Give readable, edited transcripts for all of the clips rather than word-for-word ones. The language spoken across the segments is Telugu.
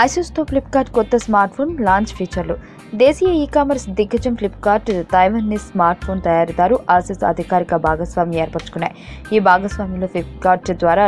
Asus తో Flipkart కొత్త స్మార్ట్ ఫోన్ లాంచ్ ఫీచర్లు. దేశీయ ఈ-కామర్స్ దిగ్గజం Flipkart తైవానీస్ స్మార్ట్ ఫోన్ తయారీదారు Asus అధికారిక భాగస్వామ్యం ఏర్పరచుకున్నాయి. ఈ భాగస్వామ్యంలో Flipkart ద్వారా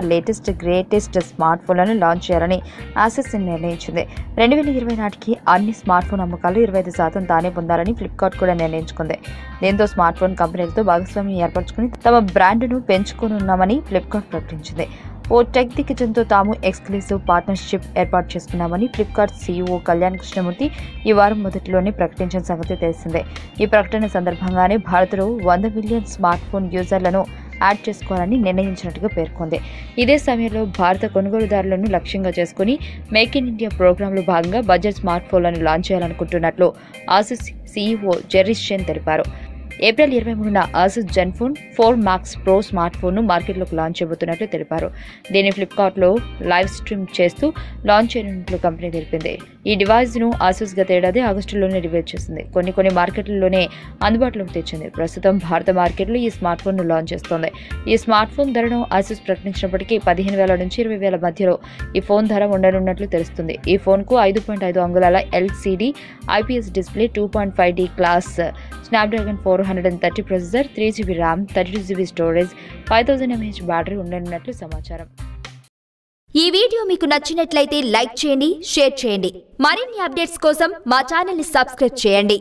గ్రేటెస్ట్ స్మార్ట్ ఫోన్లను లాంచ్ చేయాలని Asus నిర్ణయించింది. 2020 నాటికి అన్ని స్మార్ట్ ఫోన్ అమ్మకాలు 25% తానే పొందాలని Flipkart కూడా నిర్ణయించుకుంది. దీంతో స్మార్ట్ ఫోన్ కంపెనీలతో భాగస్వామ్యం ఏర్పరచుకుని తమ బ్రాండ్ను పెంచుకోనున్నామని Flipkart ప్రకటించింది. ఓ టెక్ దిగ్గజంతో తాము ఎక్స్క్లూసివ్ పార్ట్నర్షిప్ ఏర్పాటు చేసుకున్నామని ఫ్లిప్కార్ట్ సీఈఓ కళ్యాణ్ కృష్ణమూర్తి ఈ వారం మొదటిలోనే ప్రకటించిన సంగతి తెలిసిందే. ఈ ప్రకటన సందర్భంగానే భారత్లో 100 మిలియన్ స్మార్ట్ ఫోన్ యూజర్లను యాడ్ చేసుకోవాలని నిర్ణయించినట్టుగా పేర్కొంది. ఇదే సమయంలో భారత కొనుగోలుదారులను లక్ష్యంగా చేసుకుని మేక్ ఇన్ ఇండియా ప్రోగ్రాంలో భాగంగా బడ్జెట్ స్మార్ట్ ఫోన్లను లాంచ్ చేయాలనుకుంటున్నట్లు Asus సీఈఓ జెరిషన్ తెలిపారు. ఏప్రిల్ 23న Asus Zenfone 4 Max Pro smart ఫోన్ను మార్కెట్లోకి లాంచ్ చేయబోతున్నట్లు తెలిపారు. దీన్ని ఫ్లిప్కార్ట్లో లైవ్ స్ట్రీమ్ చేస్తూ లాంచ్ చేయనున్నట్లు కంపెనీ తెలిపింది. ఈ డివైస్ను Asus గత ఏడాది ఆగస్టులోనే రివీల్ చేసింది. కొన్ని మార్కెట్లలోనే అందుబాటులోకి తెచ్చింది. ప్రస్తుతం భారత మార్కెట్లో ఈ స్మార్ట్ ఫోన్ను లాంచ్ చేస్తోంది. ఈ స్మార్ట్ ఫోన్ ధరను Asus ప్రకటించినప్పటికీ 15,000 నుంచి 20,000 మధ్యలో ఈ ఫోన్ ధర ఉండనున్నట్లు తెలుస్తుంది. ఈ ఫోన్కు 5.5 అంగుళాల LCD IPS display, 2.5D glass Snapdragon 430 processor, 3GB RAM, 32GB storage, 5000 mAh battery ఉండనున్నట్లు సమాచారం. ఈ వీడియో మీకు నచ్చినట్లయితే లైక్ చేయండి, షేర్ చేయండి. మరిన్ని అప్డేట్స్ కోసం మా ఛానల్ ని సబ్స్క్రైబ్ చేయండి.